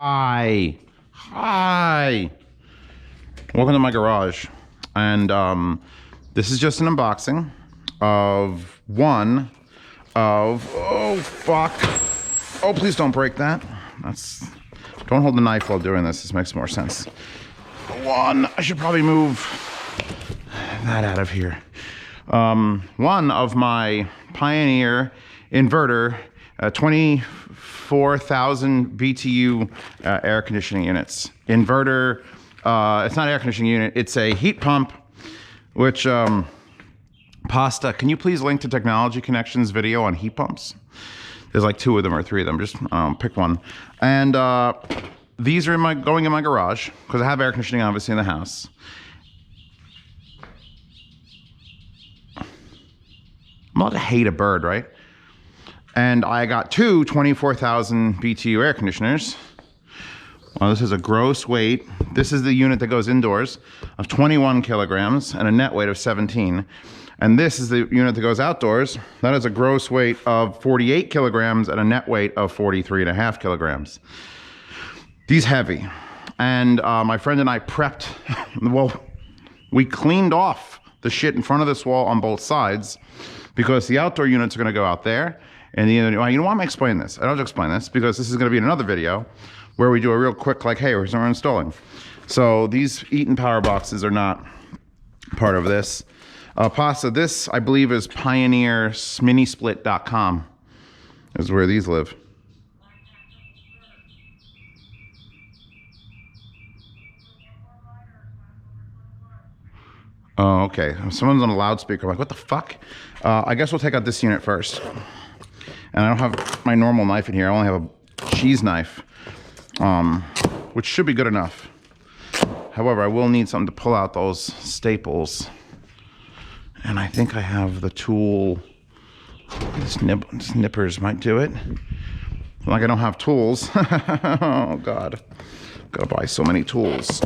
Hi. Hi. Welcome to my garage. And this is just an unboxing of one of, oh fuck. Oh, please don't break that. Don't hold the knife while doing this. This makes more sense. One, I should probably move that out of here. One of my Pioneer inverter 24,000 BTU air conditioning units. Inverter, it's not an air conditioning unit, it's a heat pump, which, Pasta, can you please link to Technology Connections video on heat pumps? There's like 2 of them or 3 of them, just pick one. And these are going in my garage, because I have air conditioning obviously in the house. I'm allowed to hate a bird, right? And I got 2 24,000 BTU air conditioners. Well, this is a gross weight. This is the unit that goes indoors of 21 kilograms and a net weight of 17. And this is the unit that goes outdoors. That is a gross weight of 48 kilograms and a net weight of 43.5 kilograms. These heavy. And my friend and I prepped, well, we cleaned off the shit in front of this wall on both sides because the outdoor units are gonna go out there. And you know what, I'm explaining this. I don't have to explain this because this is gonna be in another video where we do a real quick, like, hey, here's what we're installing. So these Eaton power boxes are not part of this. Pasta, this I believe is pioneerminisplit.com is where these live. Oh, okay. Someone's on a loudspeaker. I'm like, what the fuck? I guess we'll take out this unit first. And I don't have my normal knife in here. I only have a cheese knife, which should be good enough. However, I will need something to pull out those staples. And I think I have the tool. This nippers might do it. Like I don't have tools. Oh God, gotta buy so many tools.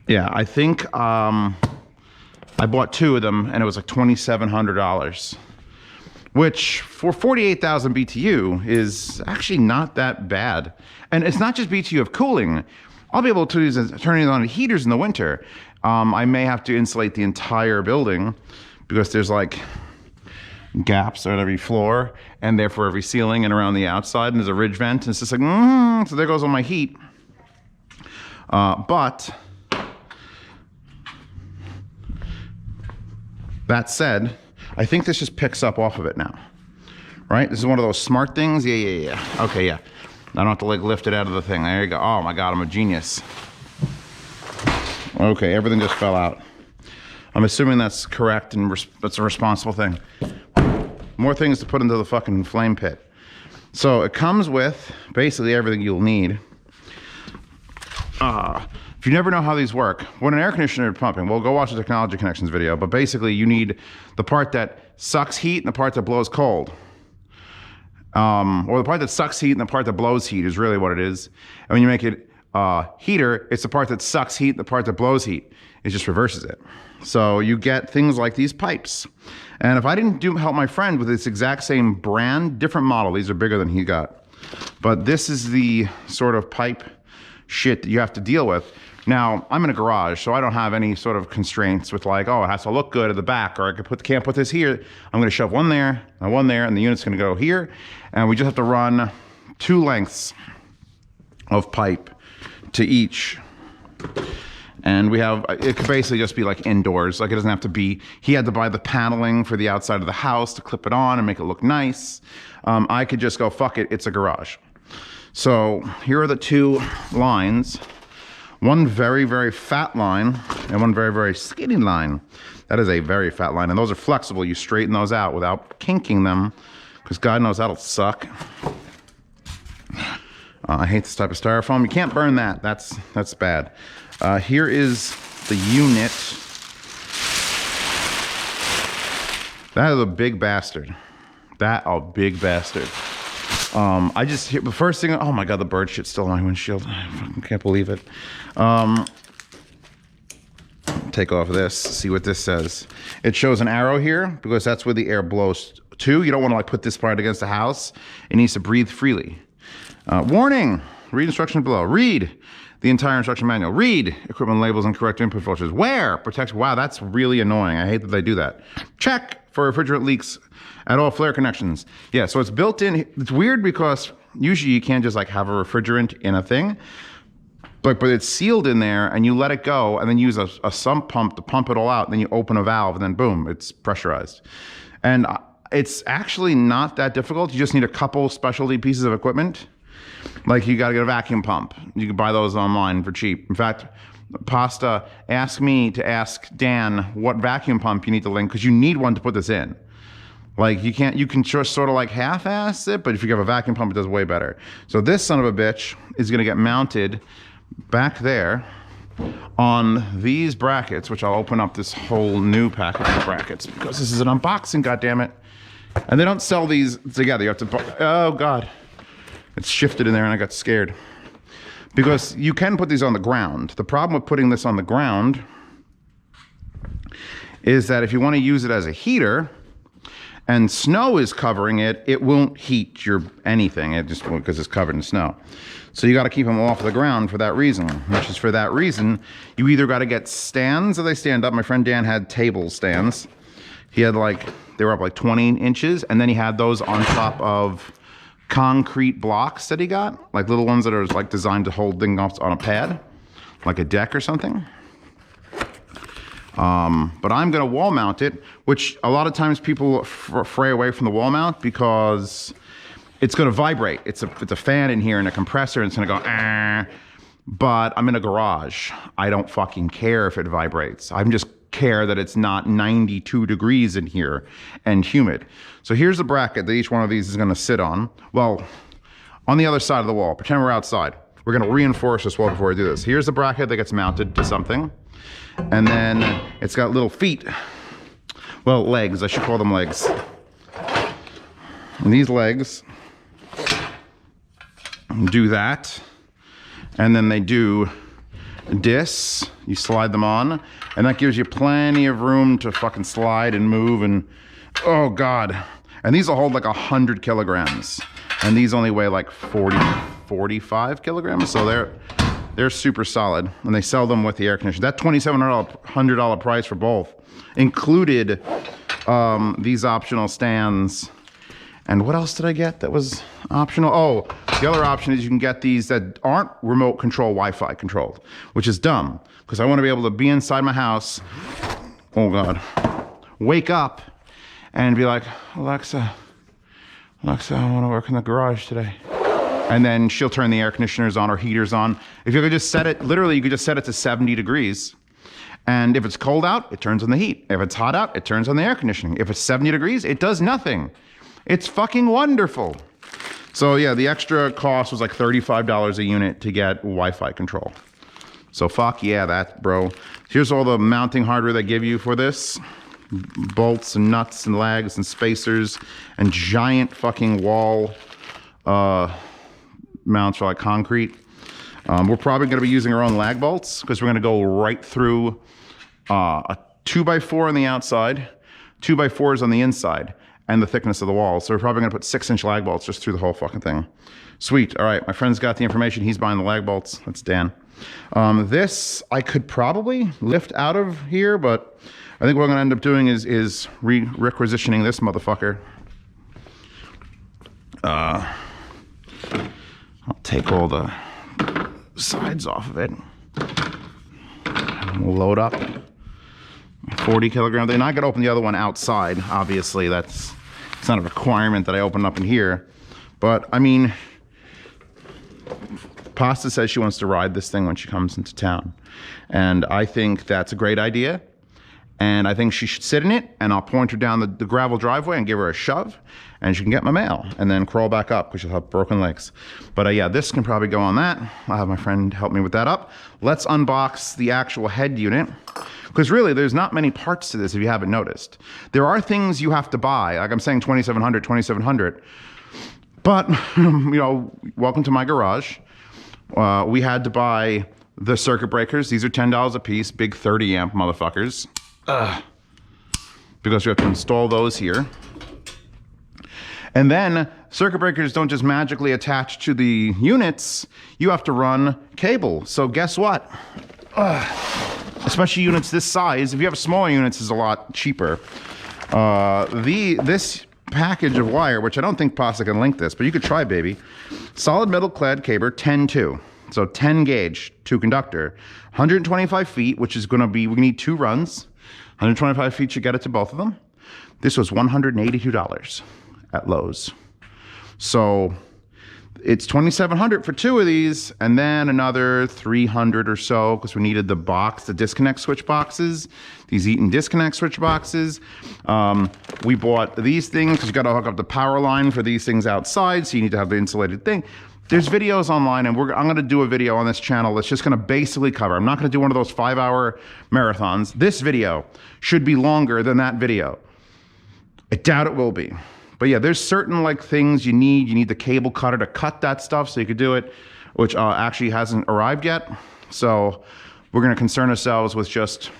Yeah, I think I bought 2 of them and it was like $2,700, which for 48,000 BTU is actually not that bad. And it's not just BTU of cooling. I'll be able to turn it on heaters in the winter. I may have to insulate the entire building because there's like gaps on every floor and therefore every ceiling and around the outside, and there's a ridge vent, and it's just like, so there goes all my heat. But that said, I think this just picks up off of it now, right? This is one of those smart things. Yeah. Okay, yeah. I don't have to like lift it out of the thing. There you go. Oh my God, I'm a genius. Okay, everything just fell out. I'm assuming that's correct and that's a responsible thing. More things to put into the fucking flame pit. So it comes with basically everything you'll need. If you never know how these work, when an air conditioner is pumping, well, go watch the Technology Connections video, but basically you need the part that sucks heat and the part that blows cold. Or the part that sucks heat and the part that blows heat is really what it is. And when you make it heater, it's the part that sucks heat and the part that blows heat. It just reverses it. So you get things like these pipes. And if I didn't help my friend with this exact same brand, different model, these are bigger than he got. But this is the sort of pipe shit that you have to deal with. Now, I'm in a garage, so I don't have any sort of constraints with like, oh, it has to look good at the back, or I can't put this here. I'm gonna shove one there, and the unit's gonna go here. And we just have to run 2 lengths of pipe to each. And we have, it could basically just be like indoors. Like it doesn't have to be, he had to buy the paneling for the outside of the house to clip it on and make it look nice. I could just go, fuck it, it's a garage. So here are the 2 lines. One very, very fat line and one very, very skinny line. That is a very fat line. And those are flexible. You straighten those out without kinking them, because God knows that'll suck. I hate this type of styrofoam. You can't burn that. That's bad. Here is the unit. That is a big bastard. That a big bastard. I just the first thing. Oh my God, the bird shit's still on my windshield. I fucking can't believe it. Take off this. See what this says. It shows an arrow here because that's where the air blows Two, you don't want to like put this part against the house. It needs to breathe freely. Warning, read instructions below. Read the entire instruction manual. Read equipment labels and correct input filters. Wear protects. Wow, that's really annoying. I hate that they do that. Check for refrigerant leaks at all flare connections. Yeah, so it's built in. It's weird because usually you can't just like have a refrigerant in a thing. But it's sealed in there and you let it go and then use a sump pump to pump it all out. And then you open a valve and then boom, it's pressurized. And it's actually not that difficult. You just need a couple specialty pieces of equipment. Like you gotta get a vacuum pump. You can buy those online for cheap. In fact, Pasta asked me to ask Dan what vacuum pump you need to link because you need one to put this in. Like you can just sort of like half-ass it, but if you have a vacuum pump, it does way better. So this son of a bitch is gonna get mounted back there on these brackets, which I'll open up this whole new package of brackets because this is an unboxing, goddammit. And they don't sell these together. You have to, oh God. It's shifted in there and I got scared. Because you can put these on the ground. The problem with putting this on the ground is that if you want to use it as a heater and snow is covering it, it won't heat your anything. It just won't because it's covered in snow. So you got to keep them off the ground for that reason, which is for that reason, you either got to get stands so they stand up. My friend Dan had table stands. He had like, they were up like 20 inches and then he had those on top of concrete blocks that he got, like little ones that are like designed to hold things off on a pad, like a deck or something. But I'm gonna wall mount it, which a lot of times people fray away from the wall mount because it's gonna vibrate. It's a fan in here and a compressor and it's gonna go, ah. But I'm in a garage. I don't fucking care if it vibrates. I'm just care that it's not 92 degrees in here and humid. So here's the bracket that each one of these is gonna sit on. Well, on the other side of the wall, pretend we're outside. We're gonna reinforce this wall before we do this. Here's the bracket that gets mounted to something. And then it's got little feet. Well, legs, I should call them legs. And these legs do that. And then they do this. You slide them on. And that gives you plenty of room to fucking slide and move and, oh God. And these will hold like 100 kilograms. And these only weigh like 45 kilograms. So they're super solid. And they sell them with the air conditioner. That $2,700 price for both included these optional stands. And what else did I get that was optional? Oh, the other option is you can get these that aren't remote control Wi-Fi controlled, which is dumb because I want to be able to be inside my house, oh God, wake up and be like, Alexa, I want to work in the garage today. And then she'll turn the air conditioners on or heaters on. If you could just set it, literally you could just set it to 70 degrees. And if it's cold out, it turns on the heat. If it's hot out, it turns on the air conditioning. If it's 70 degrees, it does nothing. It's fucking wonderful. So yeah, the extra cost was like $35 a unit to get Wi-Fi control. So fuck yeah, that bro. Here's all the mounting hardware they give you for this. Bolts and nuts and lags and spacers and giant fucking wall mounts for like concrete. We're probably gonna be using our own lag bolts because we're gonna go right through a 2x4 on the outside, 2x4s on the inside, and the thickness of the wall. So we're probably gonna put 6-inch lag bolts just through the whole fucking thing. Sweet, all right, my friend's got the information. He's buying the lag bolts, that's Dan. This I could probably lift out of here, but I think what I'm gonna end up doing is requisitioning this motherfucker. I'll take all the sides off of it. And we'll load up 40 kilograms. Then I gotta open the other one outside. Obviously, it's not a requirement that I open up in here. But I mean, Pasta says she wants to ride this thing when she comes into town. And I think that's a great idea. And I think she should sit in it and I'll point her down the gravel driveway and give her a shove and she can get my mail and then crawl back up because she'll have broken legs. But yeah, this can probably go on that. I'll have my friend help me with that up. Let's unbox the actual head unit because really there's not many parts to this if you haven't noticed. There are things you have to buy. Like I'm saying 2,700. But, you know, welcome to my garage. We had to buy the circuit breakers. These are $10 a piece, big 30 amp motherfuckers. Because we have to install those here. And then circuit breakers don't just magically attach to the units. You have to run cable. So guess what? Especially units this size. If you have smaller units, it's a lot cheaper. This package of wire, which I don't think Pasa can link this, but you could try, baby. Solid metal clad cable, 10-2. So 10 gauge, 2 conductor. 125 feet, which is going to be, we need 2 runs. 125 feet should get it to both of them. This was $182 at Lowe's. So it's $2,700 for 2 of these, and then another $300 or so because we needed the box, the disconnect switch boxes, these Eaton disconnect switch boxes. We bought these things because you got to hook up the power line for these things outside, so you need to have the insulated thing. There's videos online, and I'm going to do a video on this channel that's just going to basically cover. I'm not going to do one of those 5-hour marathons. This video should be longer than that video. I doubt it will be. But yeah, there's certain like things you need. You need the cable cutter to cut that stuff so you could do it, which actually hasn't arrived yet. So we're going to concern ourselves with just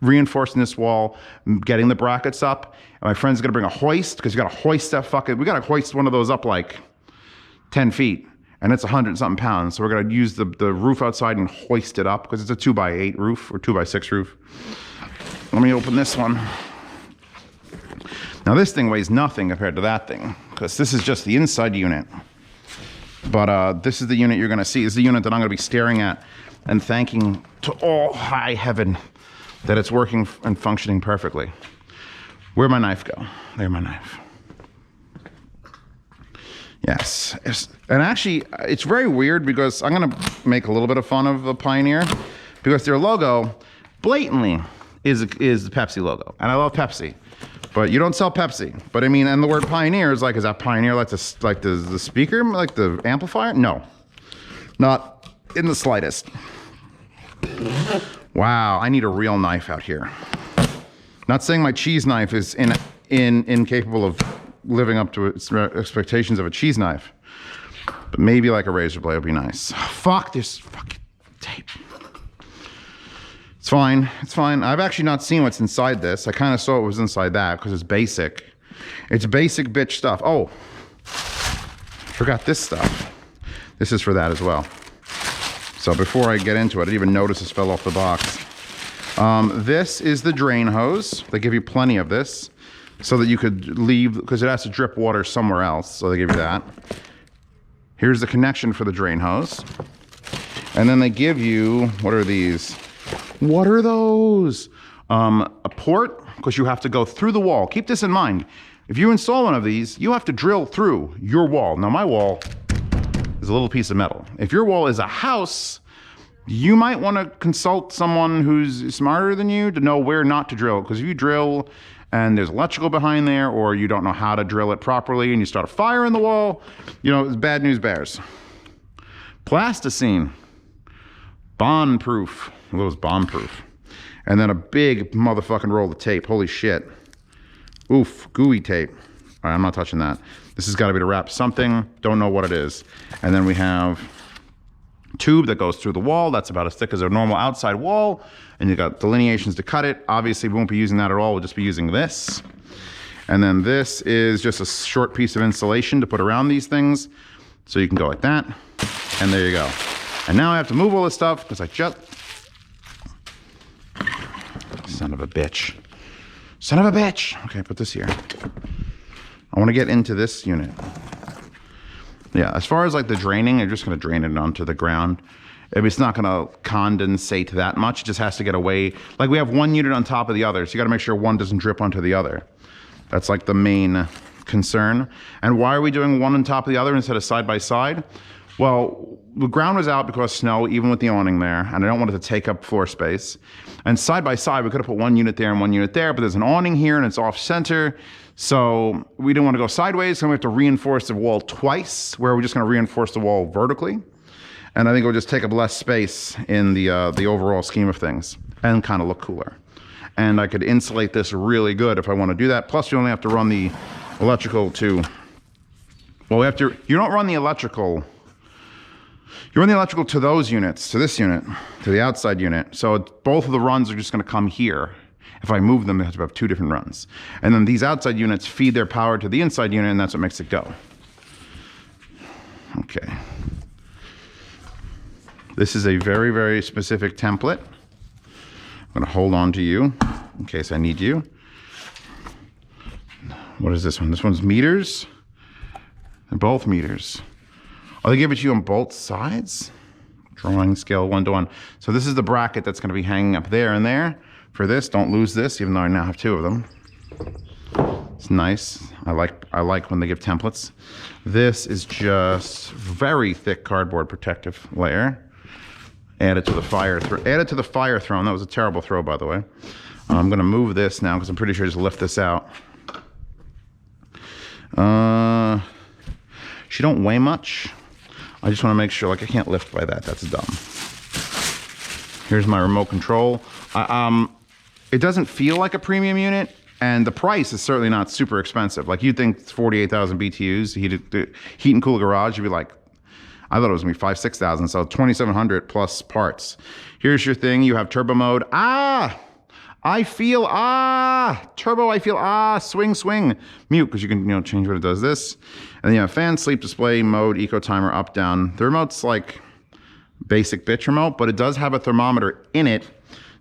reinforcing this wall, getting the brackets up. And my friend's going to bring a hoist because you got to hoist that fucking, we got to hoist one of those up like 10 feet. And it's 100-something pounds. So we're going to use the roof outside and hoist it up because it's a 2x8 roof or 2x6 roof. Let me open this one. Now this thing weighs nothing compared to that thing because this is just the inside unit. But this is the unit you're going to see. This is the unit that I'm going to be staring at and thanking to all high heaven that it's working and functioning perfectly. Where'd my knife go? There's my knife. Yes. And actually, it's very weird because I'm going to make a little bit of fun of the Pioneer because their logo blatantly is the Pepsi logo. And I love Pepsi. But you don't sell Pepsi. But I mean, and the word Pioneer is like, is that Pioneer like the speaker, like the amplifier? No, not in the slightest. Wow, I need a real knife out here. Not saying my cheese knife is incapable of living up to its expectations of a cheese knife, but maybe like a razor blade would be nice. Oh, fuck this fucking tape. It's fine. It's fine. I've actually not seen what's inside this. I kind of saw what was inside that because it's basic. It's basic bitch stuff. Oh, forgot this stuff. This is for that as well. So before I get into it, I didn't even notice this fell off the box. This is the drain hose. They give you plenty of this so that you could leave, because it has to drip water somewhere else. So they give you that. Here's the connection for the drain hose. And then they give you, what are these? What are those? A port, because you have to go through the wall. Keep this in mind. If you install one of these, you have to drill through your wall. Now my wall is a little piece of metal. If your wall is a house, you might want to consult someone who's smarter than you to know where not to drill. Because if you drill and there's electrical behind there, or you don't know how to drill it properly and you start a fire in the wall, you know, it's bad news bears. Plasticine, bond-proof. It was bomb-proof. And then a big motherfucking roll of tape. Holy shit. Oof, gooey tape. All right, I'm not touching that. This has got to be to wrap something. Don't know what it is. And then we have a tube that goes through the wall. That's about as thick as a normal outside wall. And you got delineations to cut it. Obviously, we won't be using that at all. We'll just be using this. And then this is just a short piece of insulation to put around these things. So you can go like that. And there you go. And now I have to move all this stuff because I just... Son of a bitch. Son of a bitch. Okay, put this here. I want to get into this unit. Yeah, as far as like the draining, I'm just going to drain it onto the ground. I mean, it's not going to condensate that much. It just has to get away. Like we have one unit on top of the other, so you got to make sure one doesn't drip onto the other. That's like the main concern. And why are we doing one on top of the other instead of side by side? Well, the ground was out because of snow, even with the awning there, and I don't want it to take up floor space. And side by side, we could have put one unit there and one unit there, but there's an awning here and it's off center. So we didn't want to go sideways, so we have to reinforce the wall twice, where we're just going to reinforce the wall vertically. And I think it'll just take up less space in the overall scheme of things and kind of look cooler. And I could insulate this really good if I want to do that. Plus, you only have to run the electrical to, well, you don't run the electrical. You run the electrical to those units, to this unit, to the outside unit. So both of the runs are just going to come here. If I move them, they have to have 2 different runs. And then these outside units feed their power to the inside unit, and that's what makes it go. Okay. This is a very, very specific template. I'm gonna hold on to you in case I need you. What is this one? This one's meters. They're both meters. Oh, they give it to you on both sides? Drawing scale 1:1. So this is the bracket that's gonna be hanging up there and there. For this, don't lose this, even though I now have 2 of them. It's nice. I like when they give templates. This is just very thick cardboard protective layer. Add it to the fire throne. That was a terrible throw, by the way. I'm gonna move this now because I'm pretty sure I just lift this out. She don't weigh much. I just want to make sure, like, I can't lift by that. That's dumb. Here's my remote control. It doesn't feel like a premium unit, and the price is certainly not super expensive. Like, you'd think it's 48,000 BTUs, heat and cool garage, you'd be like, I thought it was gonna be 5,000, 6,000, so 2,700 plus parts. Here's your thing, you have turbo mode. I feel, turbo, I feel, swing. Mute, because you can, change what it does this. And then you have fan, sleep, display, mode, eco timer, up, down. The remote's like basic bitch remote, but it does have a thermometer in it.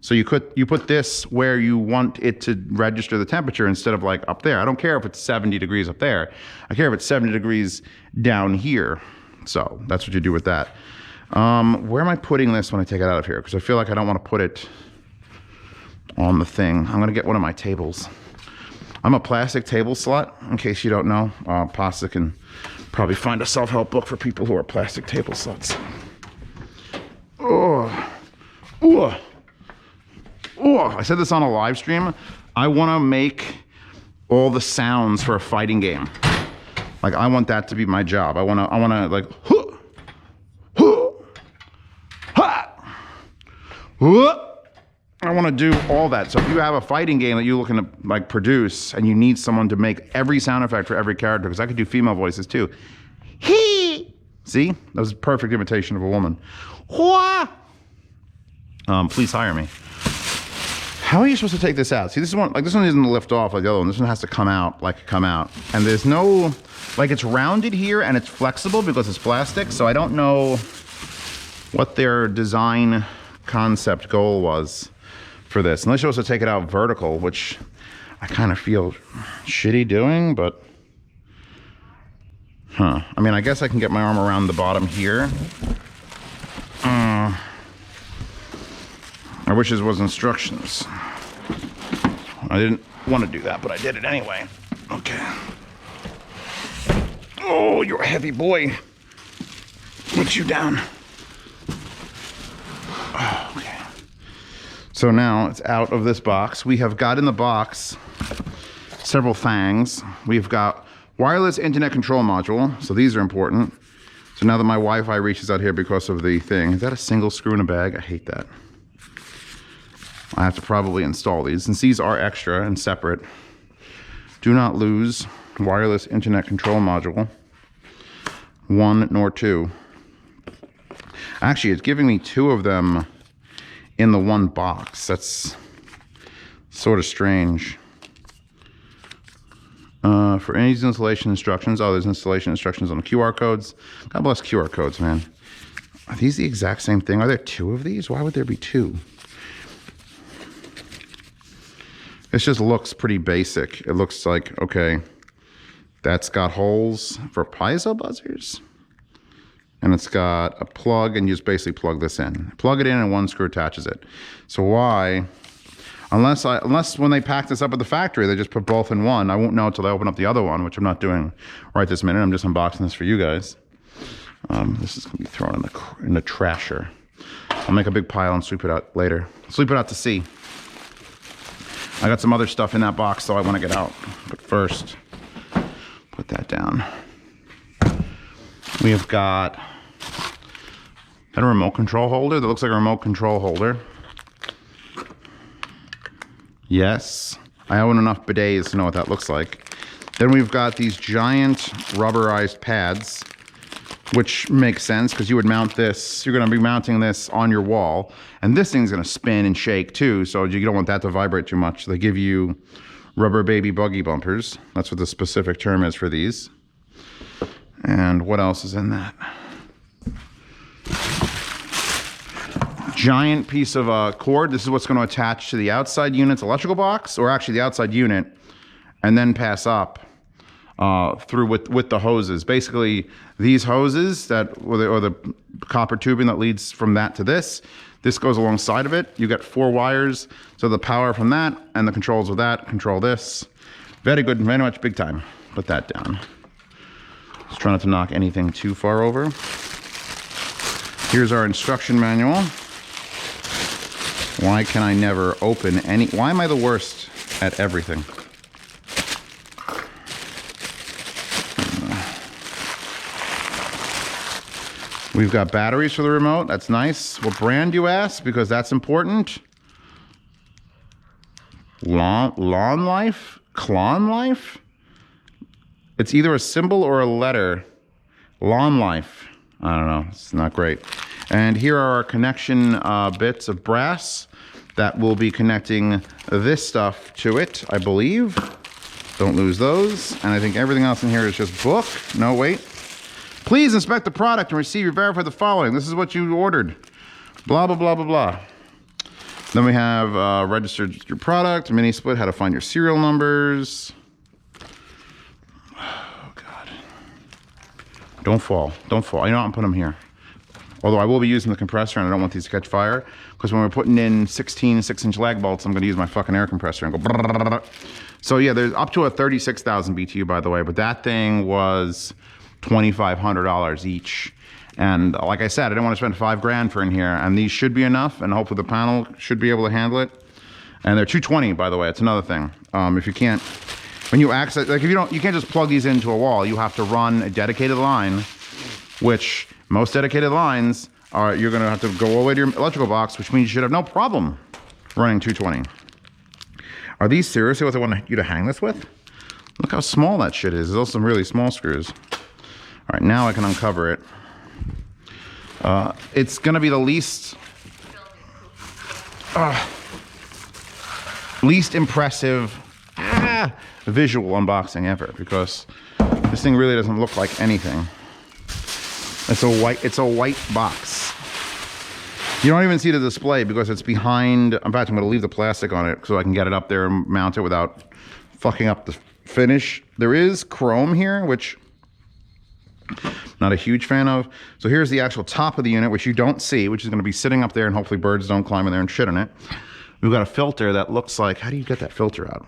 So you put this where you want it to register the temperature instead of like up there. I don't care if it's 70 degrees up there. I care if it's 70 degrees down here. So that's what you do with that. Where am I putting this when I take it out of here? Because I feel like I don't want to put it on the thing. I'm gonna get one of my tables. I'm a plastic table slut, in case you don't know. Pasta can probably find a self-help book for people who are plastic table sluts. I said this on a live stream. I wanna make all the sounds for a fighting game. Like, I want that to be my job. I wanna like, I want to do all that. So if you have a fighting game that you're looking to like produce and you need someone to make every sound effect for every character, because I could do female voices too. He. See? That was a perfect imitation of a woman. Wha. Please hire me. How are you supposed to take this out? See, this one isn't lift off like the other one. This one has to come out. And there's no, like, it's rounded here and it's flexible because it's plastic. So I don't know what their design concept goal was for this. Unless you're supposed to take it out vertical, which I kind of feel shitty doing, but I mean, I guess I can get my arm around the bottom here. I wish this was instructions. I didn't want to do that, but I did it anyway. Okay. Oh, you're a heavy boy. Put you down. Oh, okay. So now it's out of this box. We have got in the box several things. We've got wireless internet control module. So these are important. So now that my Wi-Fi reaches out here because of the thing. Is that a single screw in a bag? I hate that. I have to probably install these. Since these are extra and separate. Do not lose wireless internet control module. 1 nor 2. Actually, it's giving me 2 of them in the one box. That's sort of strange. For any installation instructions, there's installation instructions on the QR codes. God bless QR codes, man. Are these the exact same thing? Are there 2 of these? Why would there be 2? This just looks pretty basic. It looks like, okay, that's got holes for piezo buzzers. And it's got a plug, and you just basically plug this in. Plug it in and one screw attaches it. So why, unless when they pack this up at the factory, they just put both in one. I won't know until I open up the other one, which I'm not doing right this minute. I'm just unboxing this for you guys. This is gonna be thrown in the trasher. I'll make a big pile and sweep it out later. Sweep it out to sea. I got some other stuff in that box, so I want to get out. But first, put that down. We have got a remote control holder that looks like a remote control holder. Yes, I own enough bidets to know what that looks like. Then we've got these giant rubberized pads which makes sense because you would mount this. You're going to be mounting this on your wall, and this thing's going to spin and shake too, so you don't want that to vibrate too much. They give you rubber baby buggy bumpers. That's what the specific term is for these. And what else is in that? Giant piece of cord. This is what's going to attach to the outside unit's electrical box, or actually the outside unit, and then pass up through with the hoses. Basically, these hoses or the copper tubing that leads from that to this goes alongside of it. You get 4 wires, so the power from that and the controls of that control this. Very good, very much big time. Put that down. Just try not to knock anything too far over. Here's our instruction manual. Why can I never open any? Why am I the worst at everything? We've got batteries for the remote. That's nice. What brand, you ask? Because that's important. Lawn Life? Klon Life? It's either a symbol or a letter. Lawn Life. I don't know. It's not great. And here are our connection bits of brass that will be connecting this stuff to it, I believe. Don't lose those. And I think everything else in here is just book. No, wait. Please inspect the product and receive or verify the following. This is what you ordered. Blah, blah, blah, blah, blah. Then we have registered your product, mini split, how to find your serial numbers. Oh, God. Don't fall. Don't fall. You know what? I'm putting them here. Although I will be using the compressor, and I don't want these to catch fire, because when we're putting in 16 6-inch lag bolts, I'm going to use my fucking air compressor and go. Brrr, brrr, brrr. So yeah, there's up to a 36,000 BTU, by the way, but that thing was $2,500 each. And like I said, I didn't want to spend $5,000 for in here, and these should be enough, and hopefully the panel should be able to handle it. And they're 220, by the way. It's another thing. If you can't, when you access, like if you can't just plug these into a wall. You have to run a dedicated line, which most dedicated lines are, you're going to have to go all the way to your electrical box, which means you should have no problem running 220. Are these seriously what they want you to hang this with? Look how small that shit is. There's also some really small screws. All right, now I can uncover it. It's going to be the least impressive visual unboxing ever, because this thing really doesn't look like anything. It's a white box. You don't even see the display because it's behind. In fact, I'm going to leave the plastic on it so I can get it up there and mount it without fucking up the finish. There is chrome here, which not a huge fan of. So here's the actual top of the unit, which you don't see, which is going to be sitting up there, and hopefully birds don't climb in there and shit on it. We've got a filter that looks like, how do you get that filter out?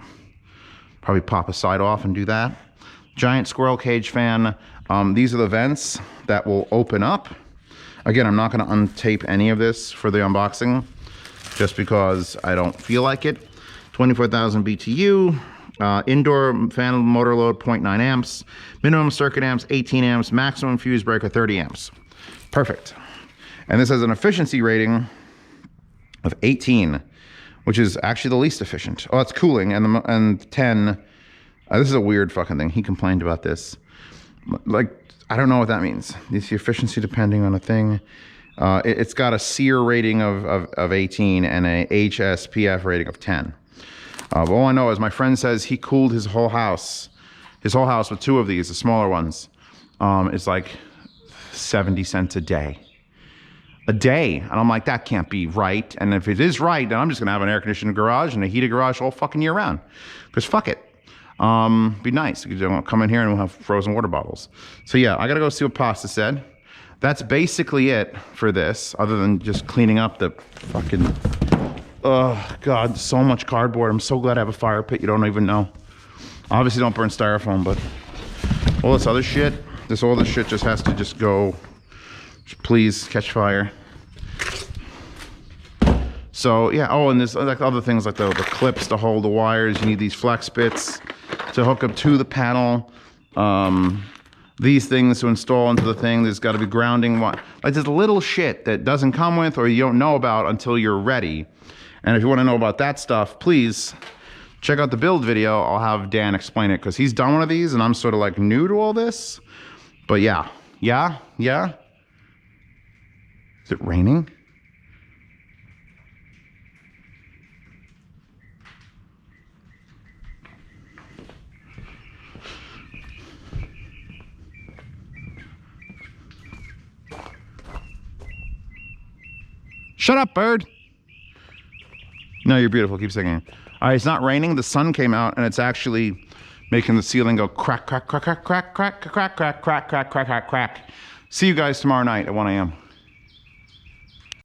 Probably pop a side off and do that. Giant squirrel cage fan. These are the vents that will open up. Again, I'm not going to untape any of this for the unboxing, just because I don't feel like it. 24,000 BTU. Indoor fan motor load 0.9 amps, minimum circuit amps 18 amps, maximum fuse breaker 30 amps. Perfect. And this has an efficiency rating of 18, which is actually the least efficient. Oh, it's cooling, and 10. This is a weird fucking thing. He complained about this. Like, I don't know what that means. It's the efficiency depending on a thing. It's got a SEER rating of 18 and a HSPF rating of 10. But all I know is my friend says he cooled his whole house with 2 of these, the smaller ones. It's like 70 cents a day. A day. And I'm like, that can't be right. And if it is right, then I'm just going to have an air-conditioned garage and a heated garage all fucking year round. Because fuck it. Be nice. You know, come in here and we'll have frozen water bottles. So yeah, I got to go see what Pasta said. That's basically it for this, other than just cleaning up the fucking... Oh, God, so much cardboard. I'm so glad I have a fire pit. You don't even know. Obviously, don't burn styrofoam, but all this other shit, all this shit just has to just go. Please catch fire. So, yeah. Oh, and there's like other things like the clips to hold the wires. You need these flex bits to hook up to the panel. These things to install into the thing. There's got to be grounding. Like, there's little shit that doesn't come with or you don't know about until you're ready. And if you want to know about that stuff, please check out the build video. I'll have Dan explain it because he's done one of these and I'm sort of like new to all this. But yeah, Yeah? Is it raining? Shut up, bird. No, you're beautiful. Keep singing. All right, it's not raining. The sun came out, and it's actually making the ceiling go crack, crack, crack, crack, crack, crack, crack, crack, crack, crack, crack, crack, crack. See you guys tomorrow night at 1 a.m.